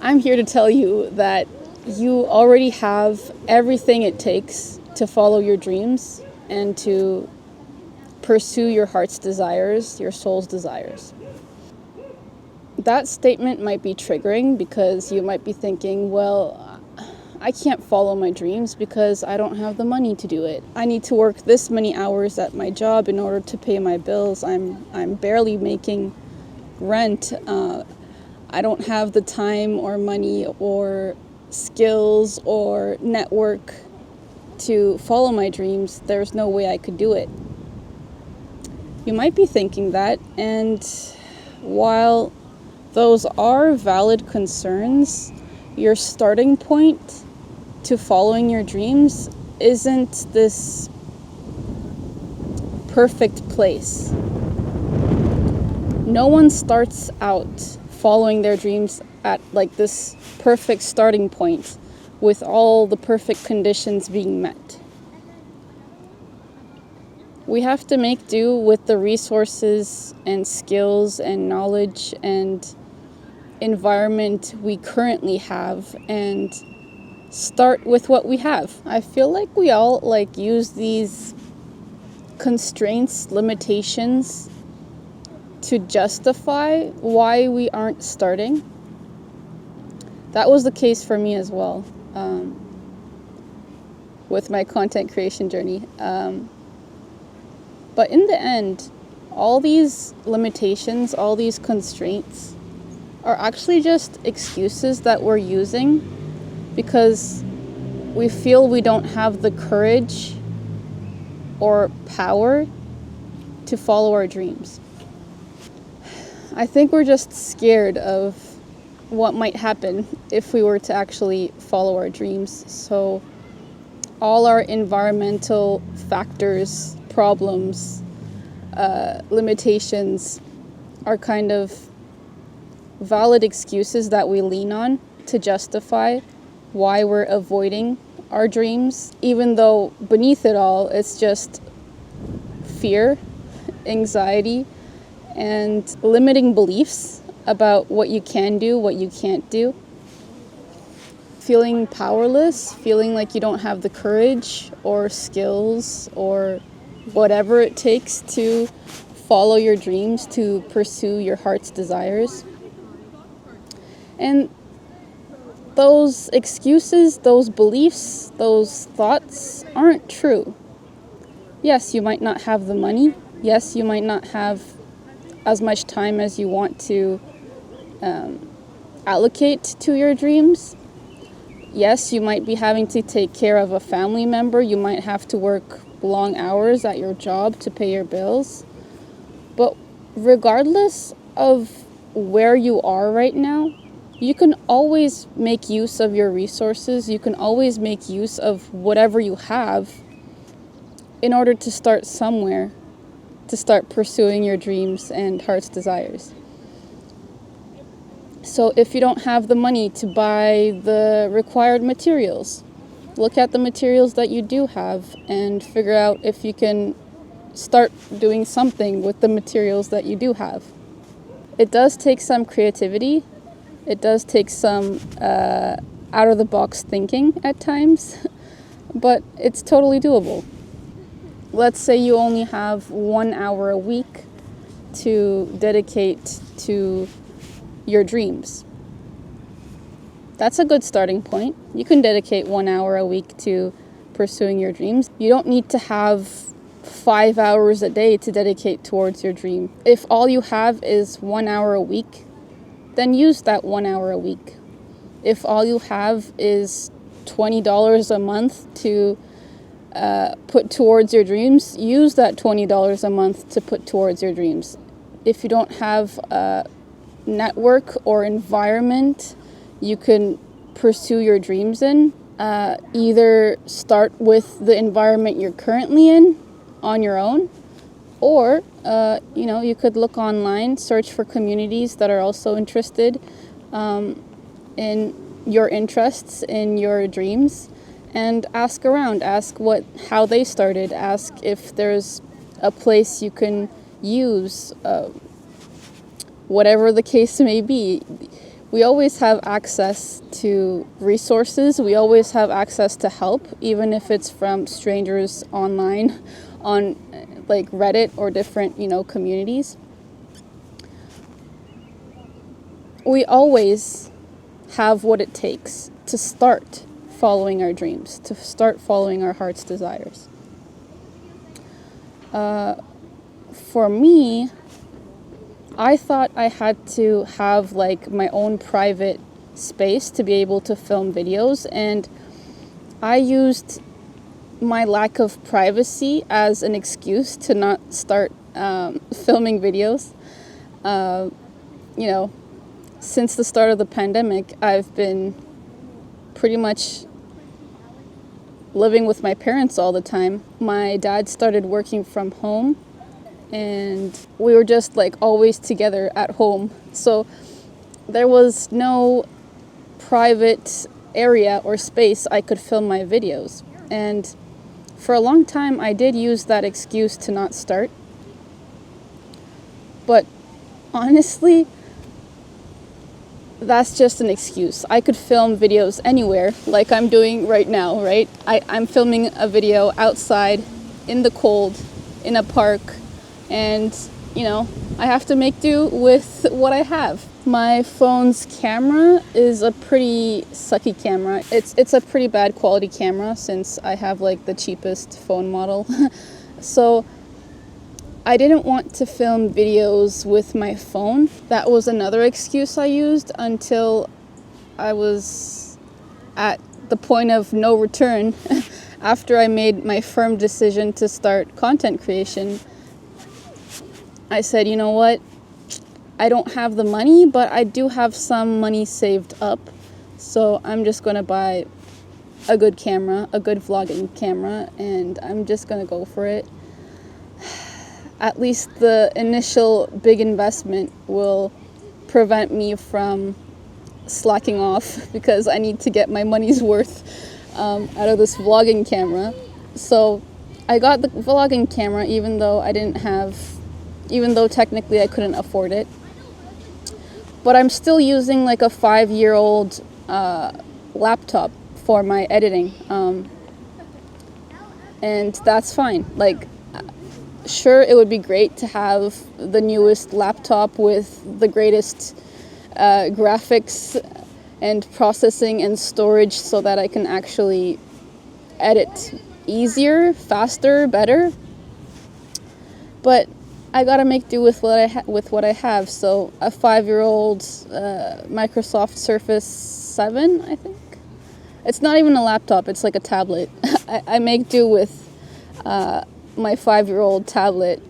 I'm here to tell you that you already have everything it takes to follow your dreams and to pursue your heart's desires, your soul's desires. That statement might be triggering because you might be thinking, well, I can't follow my dreams because I don't have the money to do it. I need to work this many hours at my job in order to pay my bills. I'm barely making rent. I don't have the time or money or skills or network to follow my dreams. There's no way I could do it. You might be thinking that, and while those are valid concerns, your starting point to following your dreams isn't this perfect place. No one starts out following their dreams at like this perfect starting point with all the perfect conditions being met. We have to make do with the resources and skills and knowledge and environment we currently have and start with what we have. I feel like we all use these constraints, limitations to justify why we aren't starting. That was the case for me as well, with my content creation journey. But in the end, all these limitations, all these constraints are actually just excuses that we're using because we feel we don't have the courage or power to follow our dreams. I think we're just scared of what might happen if we were to actually follow our dreams. So all our environmental factors, problems, limitations are kind of valid excuses that we lean on to justify why we're avoiding our dreams, even though beneath it all, it's just fear, anxiety, and limiting beliefs about what you can do, what you can't do. Feeling powerless, feeling like you don't have the courage or skills or whatever it takes to follow your dreams, to pursue your heart's desires. And those excuses, those beliefs, those thoughts aren't true. Yes, you might not have the money. Yes, you might not have as much time as you want to allocate to your dreams. Yes, you might be having to take care of a family member. You might have to work long hours at your job to pay your bills. But regardless of where you are right now, you can always make use of your resources. You can always make use of whatever you have in order to start somewhere, to start pursuing your dreams and heart's desires. So if you don't have the money to buy the required materials, look at the materials that you do have and figure out if you can start doing something with the materials that you do have. It does take some creativity. It does take some out-of-the-box thinking at times, but it's totally doable. Let's say you only have 1 hour a week to dedicate to your dreams. That's a good starting point. You can dedicate 1 hour a week to pursuing your dreams. You don't need to have 5 hours a day to dedicate towards your dream. If all you have is 1 hour a week, then use that 1 hour a week. If all you have is $20 a month to put towards your dreams, use that $20 a month to put towards your dreams. If you don't have a network or environment you can pursue your dreams in, either start with the environment you're currently in on your own, or you could look online, search for communities that are also interested in your interests, in your dreams, and ask around. Ask how they started. Ask if there's a place you can use, whatever the case may be. We always have access to resources. We always have access to help, even if it's from strangers online on like Reddit or different, communities. We always have what it takes to start following our dreams, to start following our heart's desires. For me, I thought I had to have like my own private space to be able to film videos, and I used my lack of privacy as an excuse to not start filming videos. Since the start of the pandemic, I've been pretty much living with my parents all the time. My dad started working from home, and we were just like always together at home. So there was no private area or space I could film my videos. And for a long time, I did use that excuse to not start. But honestly, that's just an excuse. I could film videos anywhere, like I'm doing right now, right? I'm filming a video outside, in the cold, in a park, and, I have to make do with what I have. My phone's camera is a pretty sucky camera. It's a pretty bad quality camera since I have like the cheapest phone model. So I didn't want to film videos with my phone. That was another excuse I used until I was at the point of no return after I made my firm decision to start content creation. I said, you know what? I don't have the money, but I do have some money saved up. So I'm just going to buy a good camera, a good vlogging camera, and I'm just going to go for it. At least the initial big investment will prevent me from slacking off because I need to get my money's worth out of this vlogging camera. So I got the vlogging camera even though technically I couldn't afford it. But I'm still using like a 5-year-old laptop for my editing. And that's fine. Like, sure, it would be great to have the newest laptop with the greatest graphics and processing and storage so that I can actually edit easier, faster, better. But I gotta make do with what I have. So a 5-year-old Microsoft Surface 7, I think. It's not even a laptop, it's like a tablet. I make do with my 5-year-old tablet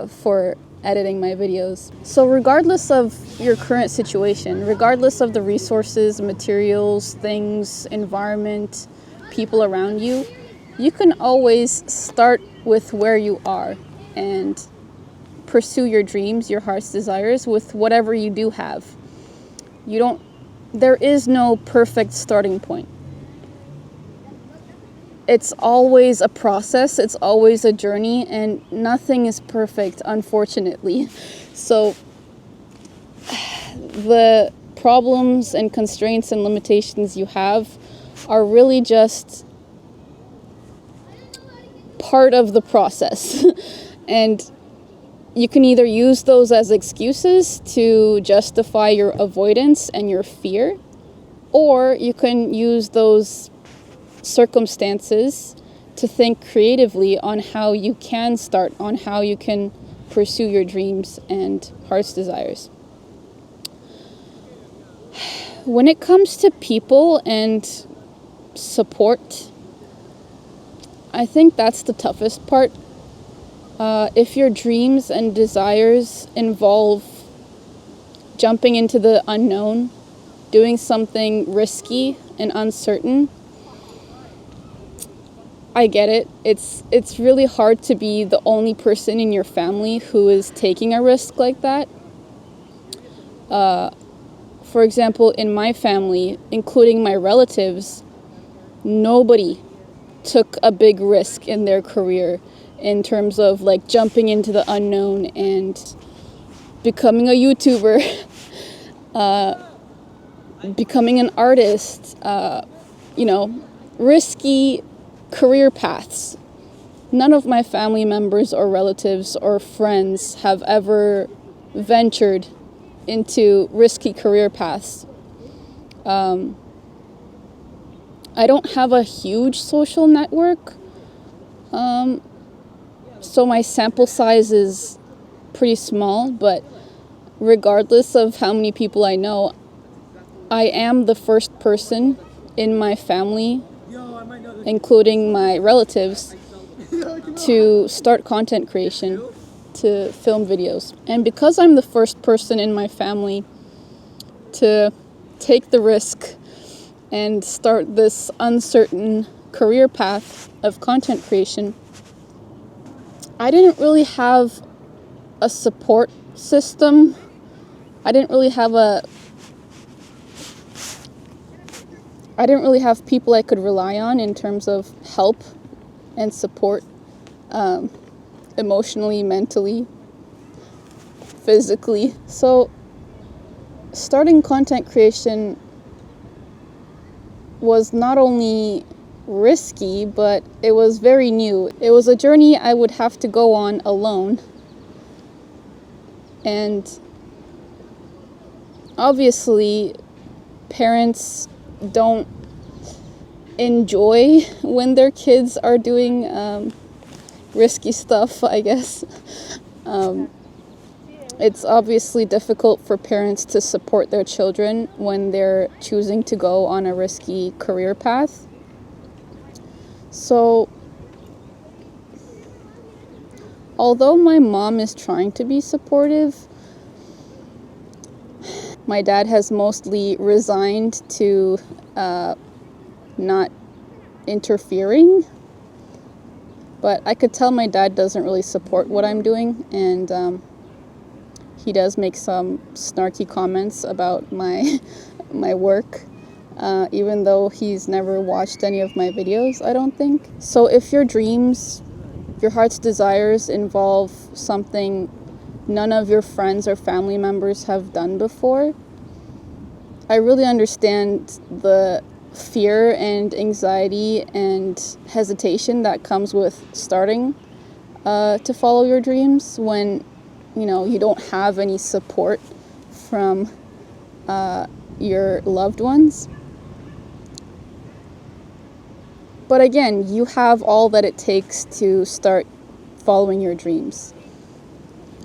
for editing my videos. So regardless of your current situation, regardless of the resources, materials, things, environment, people around you, you can always start with where you are and pursue your dreams, your heart's desires with whatever you do have. There is no perfect starting point. It's always a process, it's always a journey, and nothing is perfect, unfortunately. So the problems and constraints and limitations you have are really just part of the process. And you can either use those as excuses to justify your avoidance and your fear, or you can use those circumstances to think creatively on how you can start, on how you can pursue your dreams and heart's desires. When it comes to people and support, I think that's the toughest part. If your dreams and desires involve jumping into the unknown, doing something risky and uncertain, I get it. It's really hard to be the only person in your family who is taking a risk like that. For example, in my family, including my relatives, nobody took a big risk in their career in terms of like jumping into the unknown and becoming a YouTuber. becoming an artist, risky career paths. None of my family members or relatives or friends have ever ventured into risky career paths. I don't have a huge social network, so my sample size is pretty small, but regardless of how many people I know, I am the first person in my family, including my relatives, to start content creation, to film videos. And because I'm the first person in my family to take the risk and start this uncertain career path of content creation, I didn't really have a support system. I didn't really have people I could rely on in terms of help and support, emotionally, mentally, physically. So starting content creation was not only risky, but it was very new. It was a journey I would have to go on alone. And obviously, parents don't enjoy when their kids are doing risky stuff, I guess. It's obviously difficult for parents to support their children when they're choosing to go on a risky career path. So, although my mom is trying to be supportive, my dad has mostly resigned to not interfering. But I could tell my dad doesn't really support what I'm doing, and he does make some snarky comments about my work, even though he's never watched any of my videos, I don't think. So if your dreams, your heart's desires involve something none of your friends or family members have done before, I really understand the fear and anxiety and hesitation that comes with starting to follow your dreams when you don't have any support from your loved ones. But again, you have all that it takes to start following your dreams.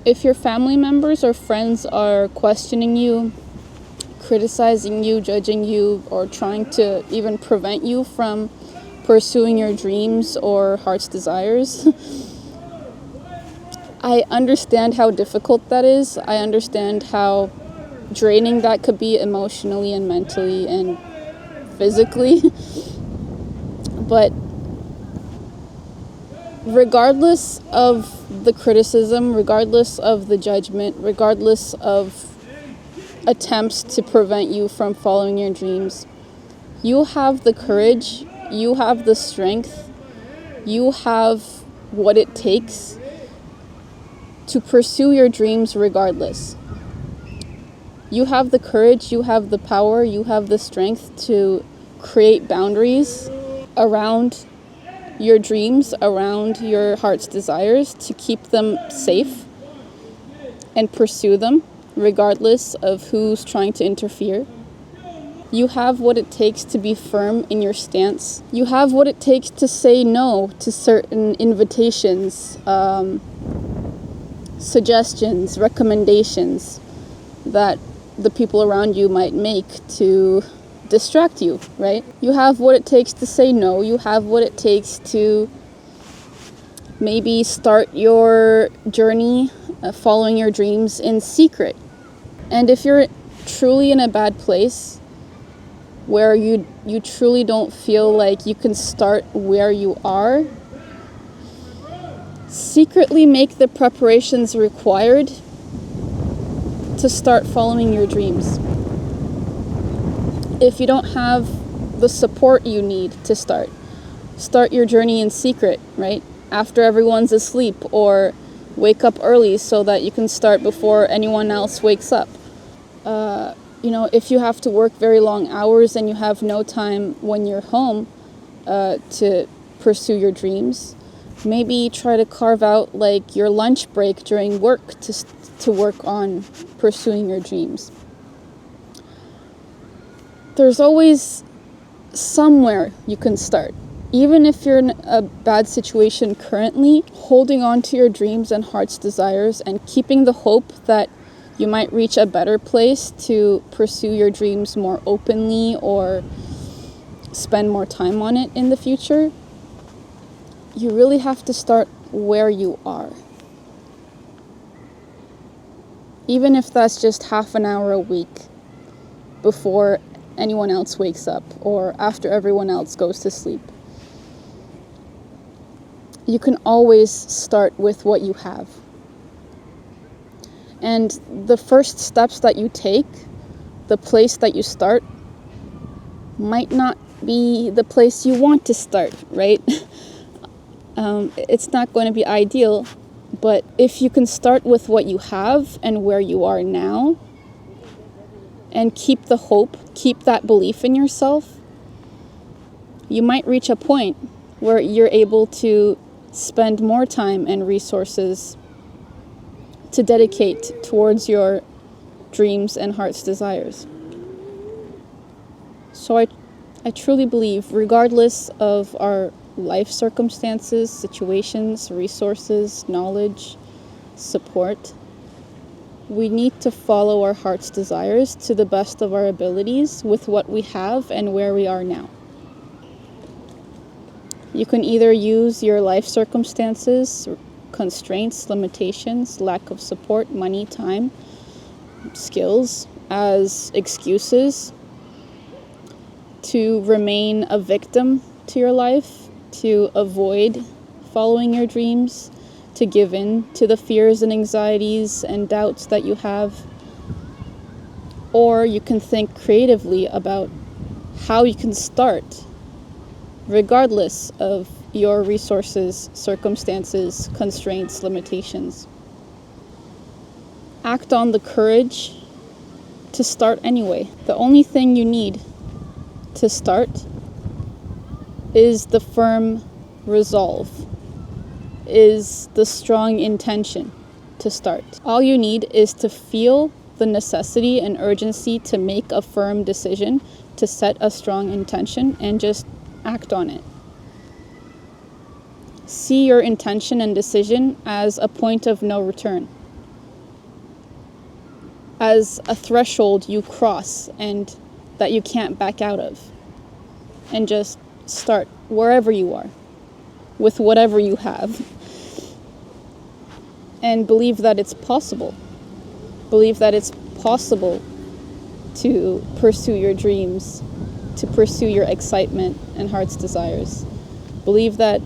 If your family members or friends are questioning you, criticizing you, judging you, or trying to even prevent you from pursuing your dreams or heart's desires, I understand how difficult that is. I understand how draining that could be emotionally and mentally and physically. But regardless of the criticism, regardless of the judgment, regardless of attempts to prevent you from following your dreams, you have the courage, you have the strength, you have what it takes to pursue your dreams regardless. You have the courage, you have the power, you have the strength to create boundaries around your dreams, around your heart's desires, to keep them safe and pursue them regardless of who's trying to interfere. You have what it takes to be firm in your stance. You have what it takes to say no to certain invitations, suggestions, recommendations that the people around you might make to distract you, right? You have what it takes to say no. You have what it takes to maybe start your journey following your dreams in secret. And if you're truly in a bad place where you truly don't feel like you can start where you are, secretly make the preparations required to start following your dreams. If you don't have the support you need to start your journey in secret, right? After everyone's asleep, or wake up early so that you can start before anyone else wakes up. if you have to work very long hours and you have no time when you're home to pursue your dreams, maybe try to carve out like your lunch break during work to work on pursuing your dreams. There's always somewhere you can start. Even if you're in a bad situation currently, holding on to your dreams and heart's desires and keeping the hope that you might reach a better place to pursue your dreams more openly or spend more time on it in the future, you really have to start where you are. Even if that's just half an hour a week before anyone else wakes up or after everyone else goes to sleep. You can always start with what you have. And the first steps that you take, the place that you start, might not be the place you want to start, right? It's not going to be ideal, but if you can start with what you have and where you are now, and keep the hope, keep that belief in yourself, you might reach a point where you're able to spend more time and resources to dedicate towards your dreams and heart's desires. So I truly believe, regardless of our life circumstances, situations, resources, knowledge, support, we need to follow our heart's desires to the best of our abilities with what we have and where we are now. You can either use your life circumstances, constraints, limitations, lack of support, money, time, skills as excuses to remain a victim to your life, to avoid following your dreams, to give in to the fears and anxieties and doubts that you have. Or you can think creatively about how you can start, regardless of your resources, circumstances, constraints, limitations. Act on the courage to start anyway. The only thing you need to start is the firm resolve, is the strong intention to start. All you need is to feel the necessity and urgency to make a firm decision, to set a strong intention, and just act on it. See your intention and decision as a point of no return, as a threshold you cross and that you can't back out of. And just start wherever you are, with whatever you have. And believe that it's possible. Believe that it's possible to pursue your dreams, to pursue your excitement and heart's desires. Believe that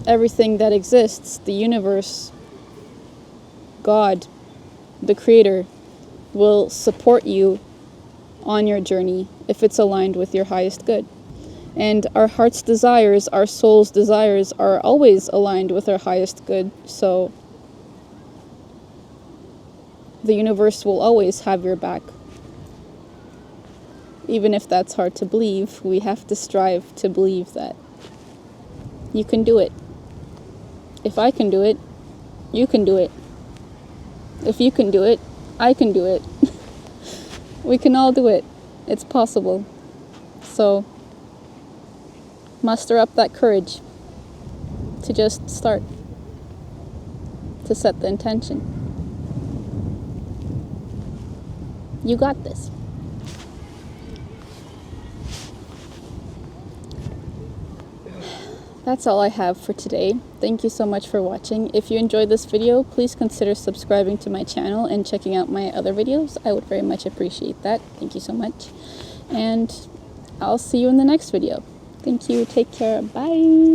everything that exists, the universe, God, the Creator, will support you on your journey if it's aligned with your highest good. And our heart's desires, our soul's desires are always aligned with our highest good, so the universe will always have your back. Even if that's hard to believe, we have to strive to believe that you can do it. If I can do it, you can do it. If you can do it, I can do it. We can all do it. It's possible. So, muster up that courage to just start, to set the intention. You got this. That's all I have for today. Thank you so much for watching. If you enjoyed this video, please consider subscribing to my channel and checking out my other videos. I would very much appreciate that. Thank you so much. And I'll see you in the next video. Thank you. Take care. Bye.